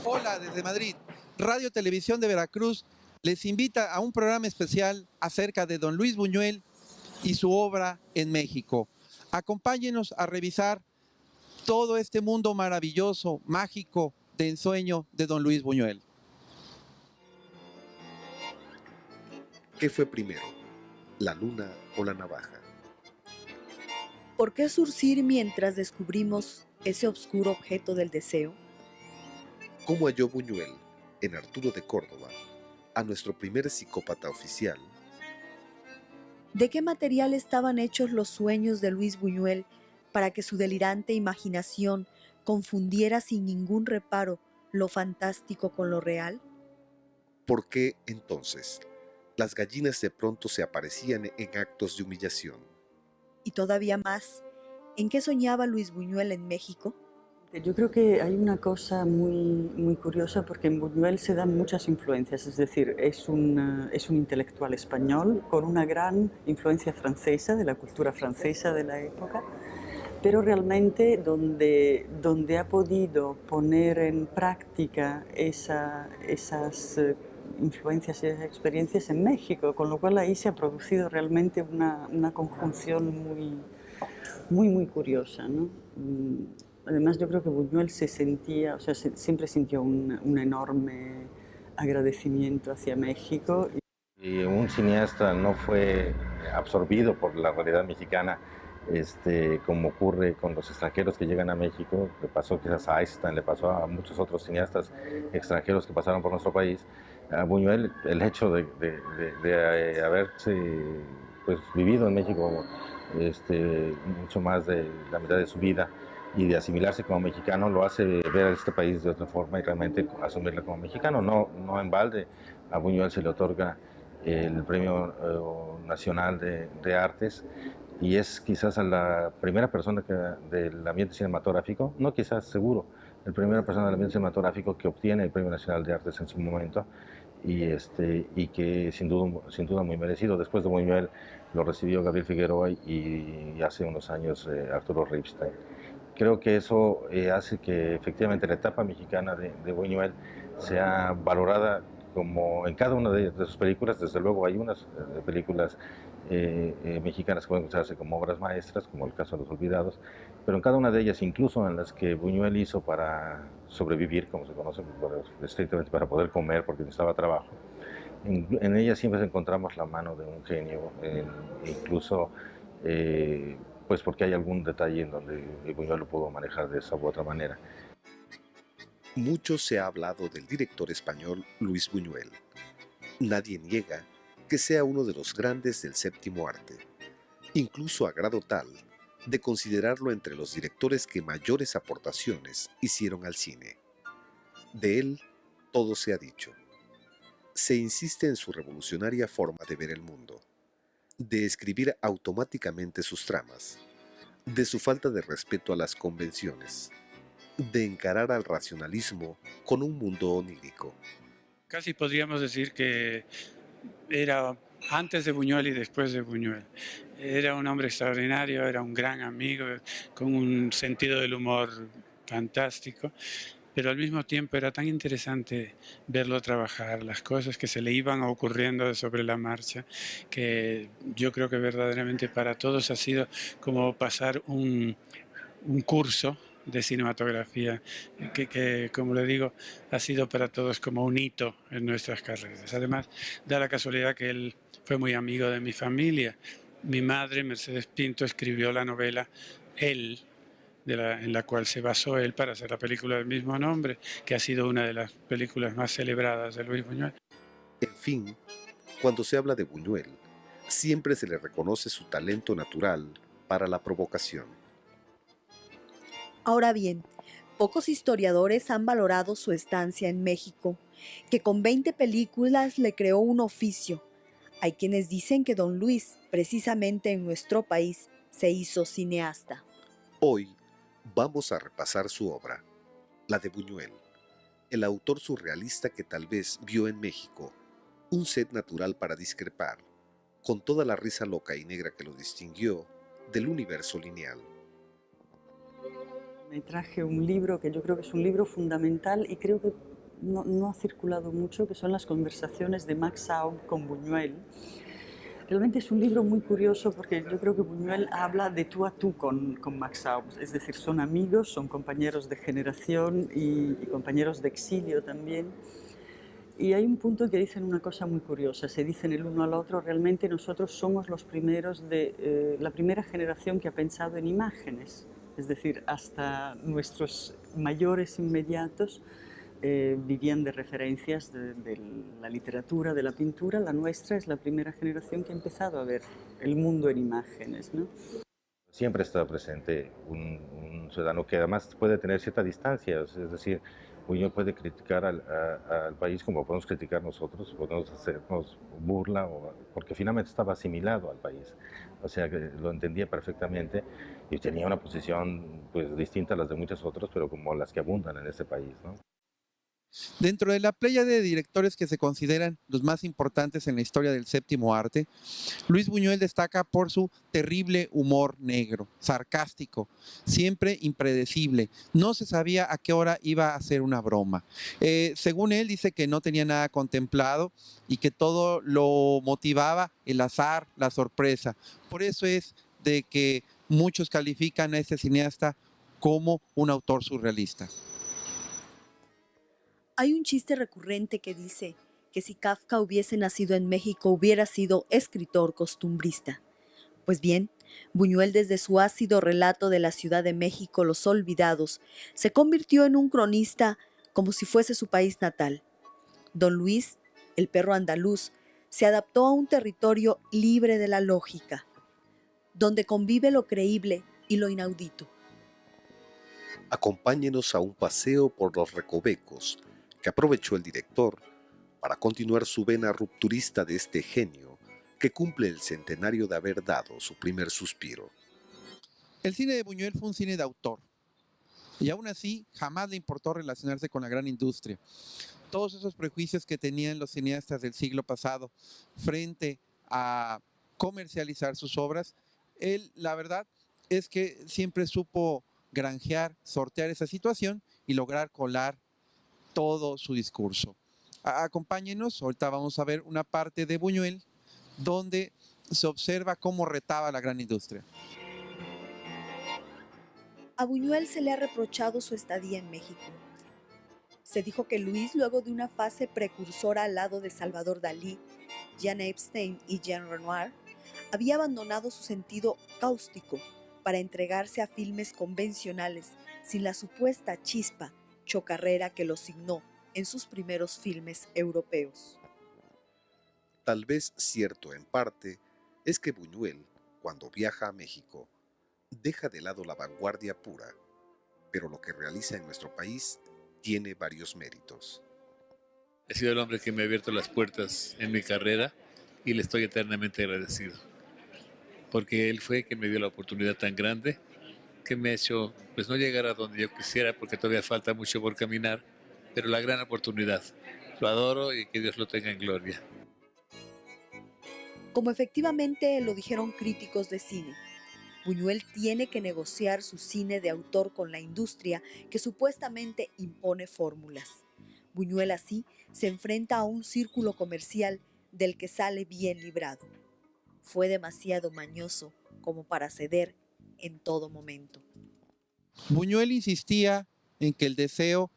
Hola desde Madrid. Radio Televisión de Veracruz les invita a un programa especial acerca de don Luis Buñuel y su obra en México. Acompáñenos a revisar todo este mundo maravilloso, mágico, de ensueño de don Luis Buñuel. ¿Qué fue primero, la luna o la navaja? ¿Por qué surcir mientras descubrimos ese oscuro objeto del deseo? ¿Cómo halló Buñuel, en Arturo de Córdoba, a nuestro primer psicópata oficial? ¿De qué material estaban hechos los sueños de Luis Buñuel para que su delirante imaginación confundiera sin ningún reparo lo fantástico con lo real? ¿Por qué, entonces, las gallinas de pronto se aparecían en actos de humillación? Y todavía más, ¿en qué soñaba Luis Buñuel en México? Yo creo que hay una cosa muy curiosa porque en Buñuel se dan muchas influencias, es decir, es un intelectual español con una gran influencia francesa, de la cultura francesa de la época, pero realmente donde ha podido poner en práctica esas influencias y esas experiencias en México, con lo cual ahí se ha producido realmente una conjunción muy curiosa, ¿no? Además, yo creo que Buñuel siempre sintió un enorme agradecimiento hacia México. Y un cineasta no fue absorbido por la realidad mexicana, como ocurre con los extranjeros que llegan a México. Le pasó quizás a Einstein, le pasó a muchos otros cineastas extranjeros que pasaron por nuestro país. A Buñuel, el hecho de haberse pues, vivido en México mucho más de la mitad de su vida y de asimilarse como mexicano, lo hace ver a este país de otra forma y realmente asumirlo como mexicano. No en balde a Buñuel se le otorga el Premio Nacional de Artes, y es quizás la primera persona del ambiente cinematográfico, no quizás, seguro, la primera persona del ambiente cinematográfico que obtiene el Premio Nacional de Artes en su momento, y que sin duda muy merecido. Después de Buñuel lo recibió Gabriel Figueroa y hace unos años Arturo Ripstein. Creo que eso hace que efectivamente la etapa mexicana de Buñuel sea valorada como en cada una de sus películas. Desde luego hay unas películas mexicanas que pueden considerarse como obras maestras, como el caso de Los Olvidados, pero en cada una de ellas, incluso en las que Buñuel hizo para sobrevivir, como se conoce, estrictamente para poder comer porque necesitaba trabajo, en ellas siempre encontramos la mano de un genio, incluso pues porque hay algún detalle en donde Buñuel lo pudo manejar de esa u otra manera. Mucho se ha hablado del director español Luis Buñuel. Nadie niega que sea uno de los grandes del séptimo arte, incluso a grado tal de considerarlo entre los directores que mayores aportaciones hicieron al cine. De él, todo se ha dicho. Se insiste en su revolucionaria forma de ver el mundo, de escribir automáticamente sus tramas, de su falta de respeto a las convenciones, de encarar al racionalismo con un mundo onírico. Casi podríamos decir que era antes de Buñuel y después de Buñuel. Era un hombre extraordinario, era un gran amigo, con un sentido del humor fantástico, pero al mismo tiempo era tan interesante verlo trabajar, las cosas que se le iban ocurriendo sobre la marcha, que yo creo que verdaderamente para todos ha sido como pasar un curso de cinematografía que, como le digo, ha sido para todos como un hito en nuestras carreras. Además, da la casualidad que él fue muy amigo de mi familia. Mi madre, Mercedes Pinto, escribió la novela Él, en la cual se basó él para hacer la película del mismo nombre, que ha sido una de las películas más celebradas de Luis Buñuel. En fin, cuando se habla de Buñuel, siempre se le reconoce su talento natural para la provocación. Ahora bien, pocos historiadores han valorado su estancia en México, que con 20 películas le creó un oficio. Hay quienes dicen que don Luis, precisamente en nuestro país, se hizo cineasta. Hoy vamos a repasar su obra, la de Buñuel, el autor surrealista que tal vez vio en México un set natural para discrepar, con toda la risa loca y negra que lo distinguió del universo lineal. Me traje un libro que yo creo que es un libro fundamental y creo que no ha circulado mucho, que son las conversaciones de Max Aub con Buñuel. Realmente es un libro muy curioso porque yo creo que Buñuel habla de tú a tú con Max Aub, es decir, son amigos, son compañeros de generación y compañeros de exilio también. Y hay un punto que dicen una cosa muy curiosa, se dicen el uno al otro, realmente nosotros somos los primeros de la primera generación que ha pensado en imágenes, es decir, hasta nuestros mayores inmediatos vivían de referencias de la literatura, de la pintura. La nuestra es la primera generación que ha empezado a ver el mundo en imágenes, ¿no? Siempre está presente un ciudadano que además puede tener cierta distancia, es decir, Buñuel puede criticar al país como podemos criticar nosotros, podemos hacernos burla, porque finalmente estaba asimilado al país, o sea que lo entendía perfectamente y tenía una posición pues distinta a las de muchos otros, pero como las que abundan en este país, ¿no? Dentro de la playa de directores que se consideran los más importantes en la historia del séptimo arte, Luis Buñuel destaca por su terrible humor negro, sarcástico, siempre impredecible. No se sabía a qué hora iba a ser una broma. Según él, dice que no tenía nada contemplado y que todo lo motivaba el azar, la sorpresa. Por eso es de que muchos califican a este cineasta como un autor surrealista. Hay un chiste recurrente que dice que si Kafka hubiese nacido en México hubiera sido escritor costumbrista. Pues bien, Buñuel desde su ácido relato de la Ciudad de México, Los Olvidados, se convirtió en un cronista como si fuese su país natal. Don Luis, el perro andaluz, se adaptó a un territorio libre de la lógica, donde convive lo creíble y lo inaudito. Acompáñenos a un paseo por los recovecos que aprovechó el director para continuar su vena rupturista de este genio que cumple el centenario de haber dado su primer suspiro. El cine de Buñuel fue un cine de autor y aún así jamás le importó relacionarse con la gran industria. Todos esos prejuicios que tenían los cineastas del siglo pasado frente a comercializar sus obras, él, la verdad, es que siempre supo granjear, sortear esa situación y lograr colar todo su discurso. Acompáñenos, ahorita vamos a ver una parte de Buñuel donde se observa cómo retaba la gran industria. A Buñuel se le ha reprochado su estadía en México. Se dijo que Luis, luego de una fase precursora al lado de Salvador Dalí, Jean Epstein y Jean Renoir, había abandonado su sentido cáustico para entregarse a filmes convencionales sin la supuesta chispa chocarrera que lo signó en sus primeros filmes europeos. Tal vez cierto en parte es que Buñuel, cuando viaja a México, deja de lado la vanguardia pura, pero lo que realiza en nuestro país tiene varios méritos. Ha sido el hombre que me ha abierto las puertas en mi carrera y le estoy eternamente agradecido, porque él fue quien me dio la oportunidad tan grande que me ha hecho pues no llegar a donde yo quisiera porque todavía falta mucho por caminar, pero la gran oportunidad. Lo adoro y que Dios lo tenga en gloria. Como efectivamente lo dijeron críticos de cine, Buñuel tiene que negociar su cine de autor con la industria que supuestamente impone fórmulas. Buñuel así se enfrenta a un círculo comercial del que sale bien librado. Fue demasiado mañoso como para ceder en todo momento. Buñuel insistía en que el deseo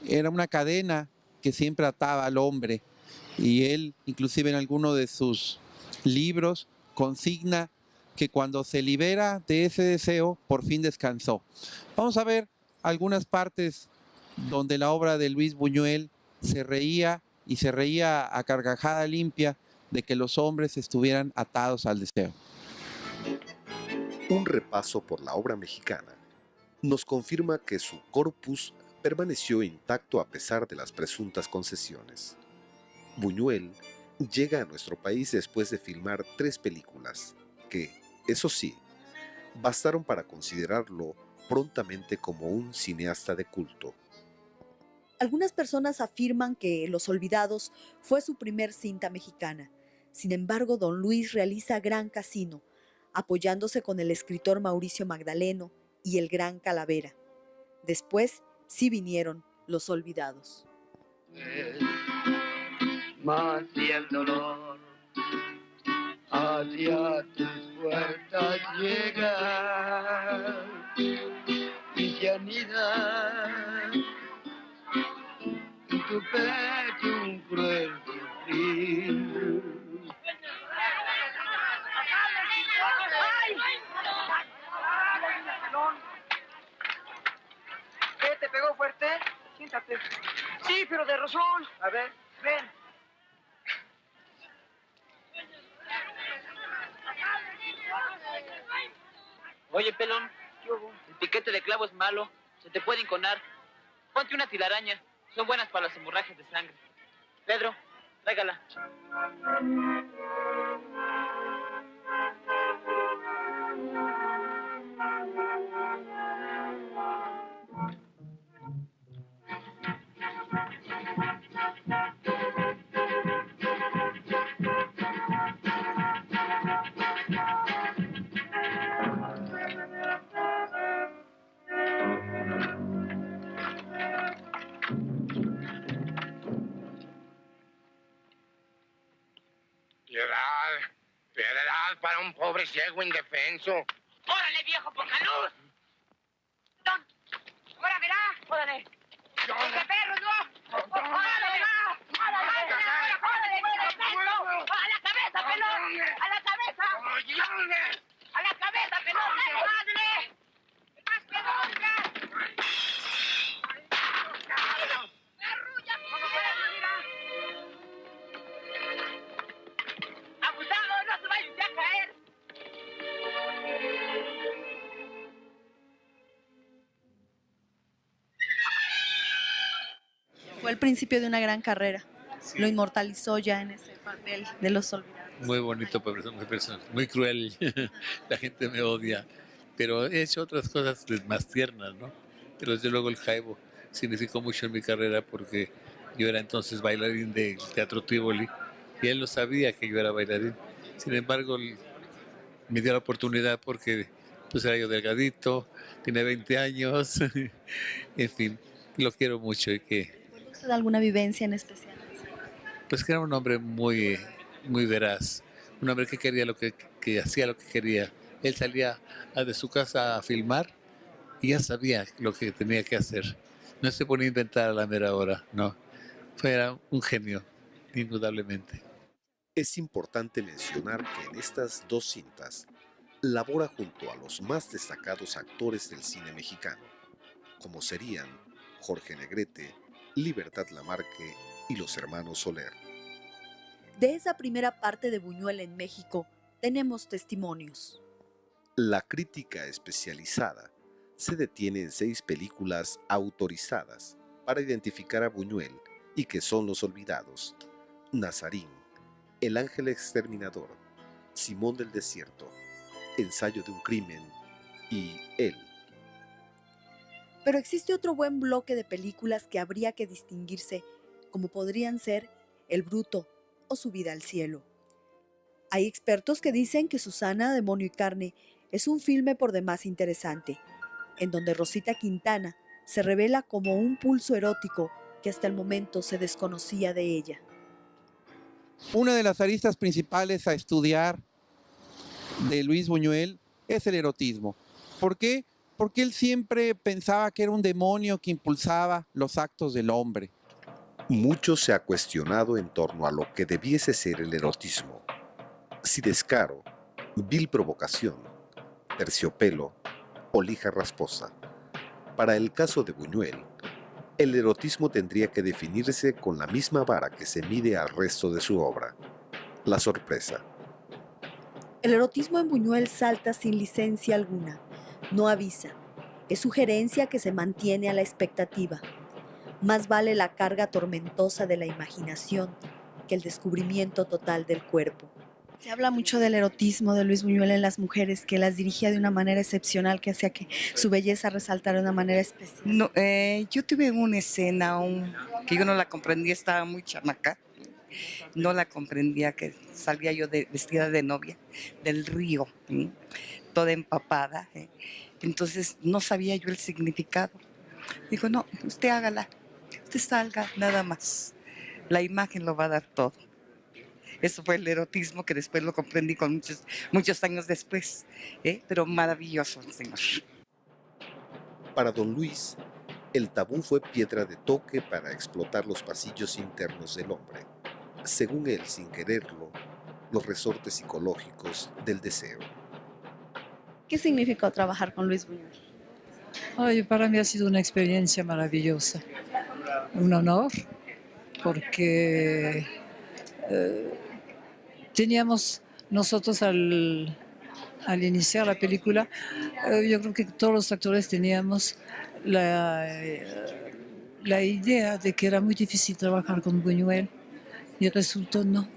era una cadena que siempre ataba al hombre y él, inclusive en alguno de sus libros, consigna que cuando se libera de ese deseo, por fin descansó. Vamos a ver algunas partes donde la obra de Luis Buñuel se reía y se reía a carcajada limpia de que los hombres estuvieran atados al deseo. Un repaso por la obra mexicana nos confirma que su corpus permaneció intacto a pesar de las presuntas concesiones. Buñuel llega a nuestro país después de filmar 3 películas que, eso sí, bastaron para considerarlo prontamente como un cineasta de culto. Algunas personas afirman que Los Olvidados fue su primer cinta mexicana. Sin embargo, Don Luis realiza Gran Casino, apoyándose con el escritor Mauricio Magdaleno y El Gran Calavera. Después sí vinieron los olvidados. Más y el dolor hacia tus puertas llega y se anida en tu pecho un cruel sufrir. ¿Qué? ¿Te pegó fuerte? Siéntate. Sí, pero de razón. A ver, ven. Oye, pelón, el piquete de clavo es malo, se te puede enconar. Ponte una telaraña, son buenas para las hemorragias de sangre. Pedro, tráigala. Piedad para un pobre ciego indefenso. ¡Órale, viejo, poca luz! ¡Don! ¡Ahora verá! ¡Órale! ¡Este perro, no! ¡Órale, verá! ¡Órale! ¡A la cabeza, pelón! ¡A la cabeza! ¡A la cabeza, pelón! ¡Madre! ¡Más que nunca! ¡Perrulla! ¡Abusado! ¡No se vaya usted a caer! Fue el principio de una gran carrera. Lo inmortalizó ya en ese papel de los olvidados. Muy bonito, muy cruel. La gente me odia. Pero he hecho otras cosas más tiernas, ¿no? Pero desde luego el jaibo significó mucho en mi carrera porque yo era entonces bailarín del Teatro Tívoli y él no sabía que yo era bailarín. Sin embargo, me dio la oportunidad porque pues era yo delgadito, tenía 20 años, en fin, lo quiero mucho y que... ¿Recuerda usted alguna vivencia en especial? Pues que era un hombre muy, muy veraz, un hombre que quería que hacía lo que quería. Él salía de su casa a filmar y ya sabía lo que tenía que hacer. No se ponía a inventar a la mera hora, no. Era un genio, indudablemente. Es importante mencionar que en estas dos cintas labora junto a los más destacados actores del cine mexicano, como serían Jorge Negrete, Libertad Lamarque y los hermanos Soler. De esa primera parte de Buñuel en México tenemos testimonios. La crítica especializada se detiene en 6 películas autorizadas para identificar a Buñuel y que son Los Olvidados, Nazarín, El Ángel Exterminador, Simón del Desierto, Ensayo de un Crimen y Él. Pero existe otro buen bloque de películas que habría que distinguirse, como podrían ser El Bruto o Subida al Cielo. Hay expertos que dicen que Susana, Demonio y Carne es un filme por demás interesante, en donde Rosita Quintana se revela como un pulso erótico que hasta el momento se desconocía de ella. Una de las aristas principales a estudiar de Luis Buñuel es el erotismo. ¿Por qué? Porque él siempre pensaba que era un demonio que impulsaba los actos del hombre. Mucho se ha cuestionado en torno a lo que debiese ser el erotismo. Si descaro, vil provocación, terciopelo o lija rasposa. Para el caso de Buñuel, el erotismo tendría que definirse con la misma vara que se mide al resto de su obra, la sorpresa. El erotismo en Buñuel salta sin licencia alguna, no avisa, es sugerencia que se mantiene a la expectativa. Más vale la carga tormentosa de la imaginación que el descubrimiento total del cuerpo. Se habla mucho del erotismo de Luis Buñuel en las mujeres, que las dirigía de una manera excepcional, que hacía que su belleza resaltara de una manera especial. No, yo tuve una escena que yo no la comprendía, estaba muy chamaca. No la comprendía, que salía yo vestida de novia del río, toda empapada. Entonces no sabía yo el significado. Dijo, no, usted hágala, usted salga, nada más. La imagen lo va a dar todo. Eso fue el erotismo que después lo comprendí con muchos años después. Pero maravilloso, señor. Para don Luis, el tabú fue piedra de toque para explotar los pasillos internos del hombre. Según él, sin quererlo, los resortes psicológicos del deseo. ¿Qué significó trabajar con Luis Buñuel? Ay, para mí ha sido una experiencia maravillosa, un honor, porque teníamos nosotros al iniciar la película, yo creo que todos los actores teníamos la idea de que era muy difícil trabajar con Buñuel y resultó no,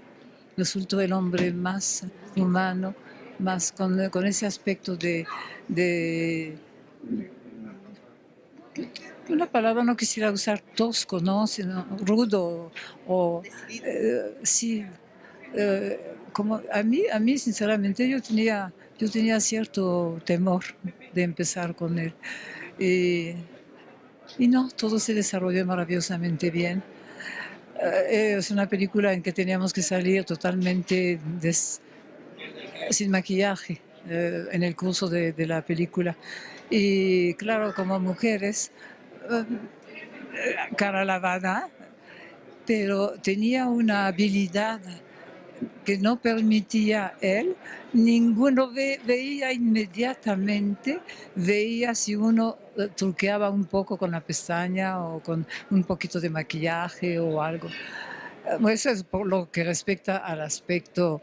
resultó el hombre más humano, más con ese aspecto de una palabra no quisiera usar tosco, ¿no? Sino rudo o sí, como a mí sinceramente yo tenía cierto temor de empezar con él y no, todo se desarrolló maravillosamente bien. Es una película en que teníamos que salir totalmente sin maquillaje en el curso de la película. Y claro, como mujeres, cara lavada, pero tenía una habilidad que no permitía él. Ninguno veía inmediatamente, veía si uno truqueaba un poco con la pestaña o con un poquito de maquillaje o algo. Eso es por lo que respecta al aspecto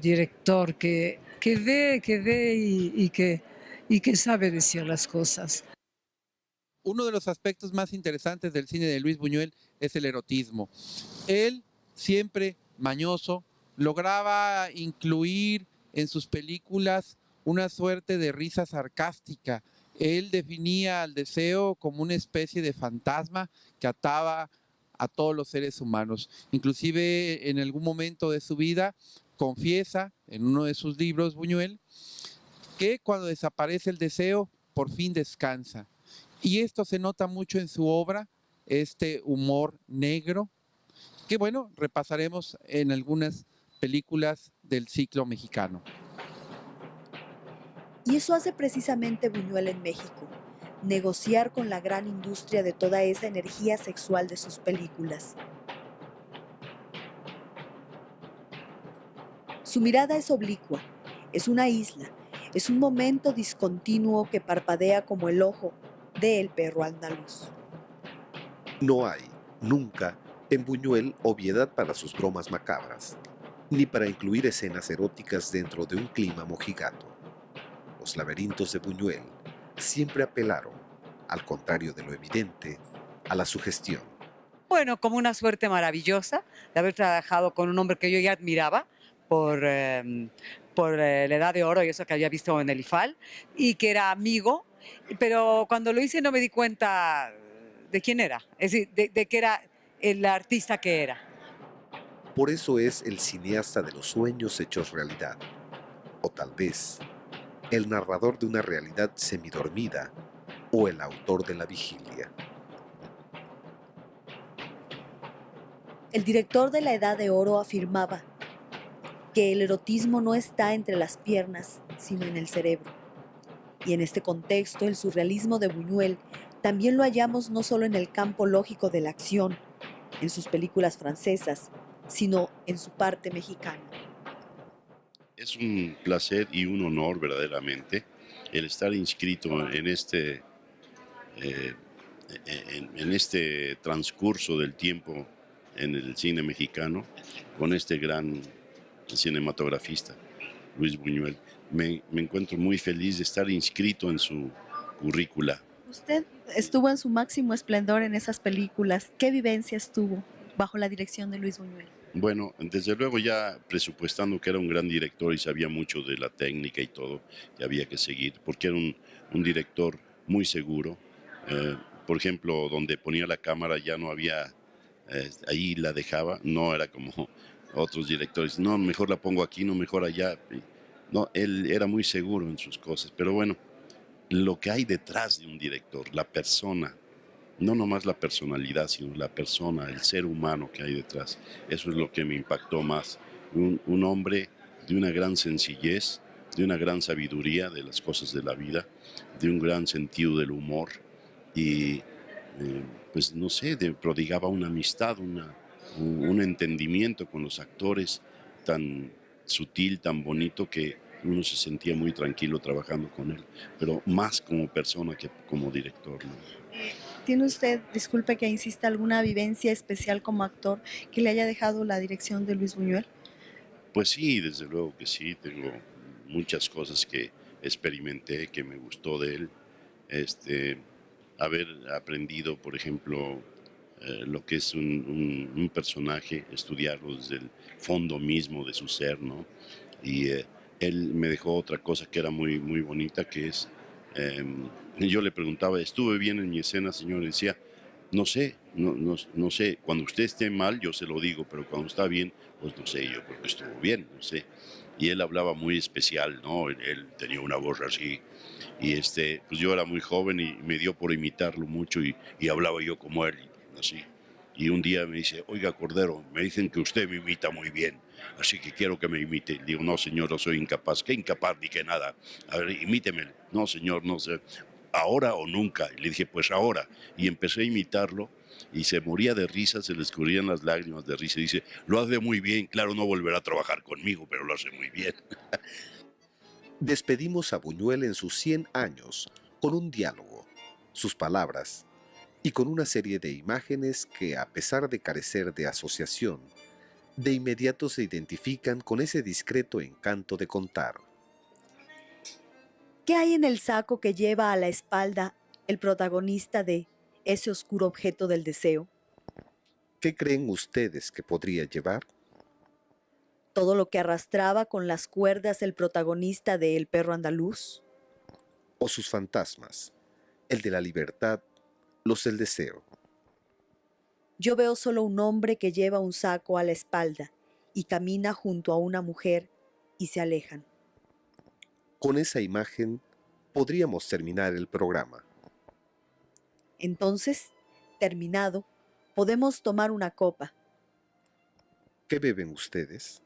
director, que ve y que sabe decir las cosas. Uno de los aspectos más interesantes del cine de Luis Buñuel es el erotismo. Él, siempre mañoso, lograba incluir en sus películas una suerte de risa sarcástica. Él definía al deseo como una especie de fantasma que ataba a todos los seres humanos. Inclusive en algún momento de su vida confiesa en uno de sus libros, Buñuel, que cuando desaparece el deseo, por fin descansa. Y esto se nota mucho en su obra, este humor negro, que bueno, repasaremos en algunas películas del ciclo mexicano. Y eso hace precisamente Buñuel en México, negociar con la gran industria de toda esa energía sexual de sus películas. Su mirada es oblicua, es una isla, es un momento discontinuo que parpadea como el ojo del perro andaluz. No hay, nunca, en Buñuel obviedad para sus bromas macabras, ni para incluir escenas eróticas dentro de un clima mojigato. Los laberintos de Buñuel siempre apelaron, al contrario de lo evidente, a la sugestión. Bueno, como una suerte maravillosa de haber trabajado con un hombre que yo ya admiraba por la Edad de Oro y eso que había visto en el IFAL, y que era amigo, pero cuando lo hice no me di cuenta de quién era, es decir, de que era el artista que era. Por eso es el cineasta de los sueños hechos realidad, o tal vez el narrador de una realidad semidormida o el autor de La Vigilia. El director de la Edad de Oro afirmaba que el erotismo no está entre las piernas, sino en el cerebro. Y en este contexto, el surrealismo de Buñuel también lo hallamos no solo en el campo lógico de la acción, en sus películas francesas, sino en su parte mexicana. Es un placer y un honor verdaderamente el estar inscrito en este transcurso del tiempo en el cine mexicano con este gran cinematografista, Luis Buñuel. Me encuentro muy feliz de estar inscrito en su currícula. Usted estuvo en su máximo esplendor en esas películas. ¿Qué vivencias tuvo bajo la dirección de Luis Buñuel? Bueno, desde luego ya presupuestando que era un gran director y sabía mucho de la técnica y todo, que había que seguir, porque era un director muy seguro. Por ejemplo, donde ponía la cámara ya no había, ahí la dejaba, no era como otros directores, no, mejor la pongo aquí, no, mejor allá. No, él era muy seguro en sus cosas, pero bueno, lo que hay detrás de un director, la persona no nomás la personalidad, sino la persona, el ser humano que hay detrás. Eso es lo que me impactó más. Un hombre de una gran sencillez, de una gran sabiduría de las cosas de la vida, de un gran sentido del humor y, pues no sé, prodigaba una amistad, un entendimiento con los actores tan sutil, tan bonito que uno se sentía muy tranquilo trabajando con él, pero más como persona que como director, ¿no? ¿Tiene usted, disculpe que insista, alguna vivencia especial como actor que le haya dejado la dirección de Luis Buñuel? Pues sí, desde luego que sí, tengo muchas cosas que experimenté, que me gustó de él. Haber aprendido, por ejemplo, lo que es un personaje, estudiarlo desde el fondo mismo de su ser, ¿no? Y él me dejó otra cosa que era muy, muy bonita, que es, yo le preguntaba, ¿estuve bien en mi escena, señor? Y decía, no sé, no sé, cuando usted esté mal yo se lo digo, pero cuando está bien, pues no sé, yo creo que estuvo bien, no sé. Y él hablaba muy especial, ¿no? Él tenía una voz así, y pues yo era muy joven y me dio por imitarlo mucho y hablaba yo como él, así. Y un día me dice, oiga Cordero, me dicen que usted me imita muy bien, así que quiero que me imite. Digo, no señor, no soy incapaz. ¿Qué incapaz ni qué nada? A ver, imíteme. No señor, no sé. ¿Ahora o nunca? Y le dije, pues ahora. Y empecé a imitarlo y se moría de risa, se le escurrían las lágrimas de risa. Y dice, lo hace muy bien, claro, no volverá a trabajar conmigo, pero lo hace muy bien. Despedimos a Buñuel en sus 100 años con un diálogo, sus palabras y con una serie de imágenes que, a pesar de carecer de asociación, de inmediato se identifican con ese discreto encanto de contar. ¿Qué hay en el saco que lleva a la espalda el protagonista de ese oscuro objeto del deseo? ¿Qué creen ustedes que podría llevar? ¿Todo lo que arrastraba con las cuerdas el protagonista de El perro andaluz? ¿O sus fantasmas, el de la libertad, los del deseo? Yo veo solo un hombre que lleva un saco a la espalda y camina junto a una mujer y se alejan. Con esa imagen podríamos terminar el programa. Entonces, terminado, podemos tomar una copa. ¿Qué beben ustedes?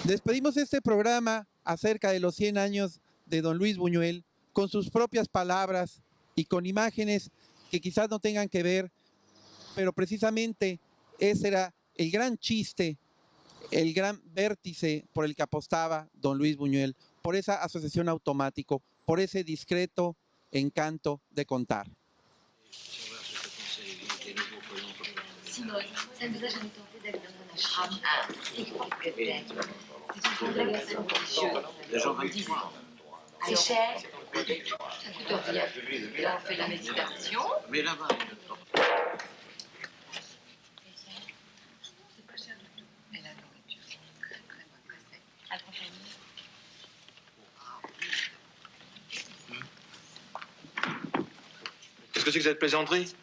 Despedimos este programa acerca de los 100 años de don Luis Buñuel con sus propias palabras y con imágenes que quizás no tengan que ver, pero precisamente ese era el gran chiste, el gran vértice por el que apostaba don Luis Buñuel, por esa asociación automático, por ese discreto encanto de contar. Sinon, ça ne vous a jamais tenté d'aller dans un ashram? Ah, si, peut-être. C'est une congrégation religieuse. C'est cher, ça coûte rien. Là, on fait la méditation. Mais là-bas, c'est pas cher du tout. Et la nourriture, c'est très, très bon. Accompagné. Qu'est-ce que c'est que cette plaisanterie?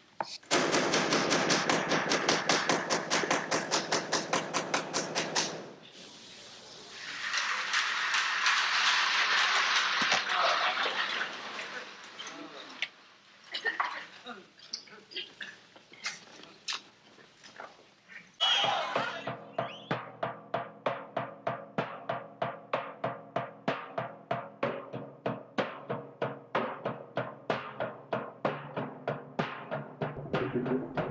Thank you.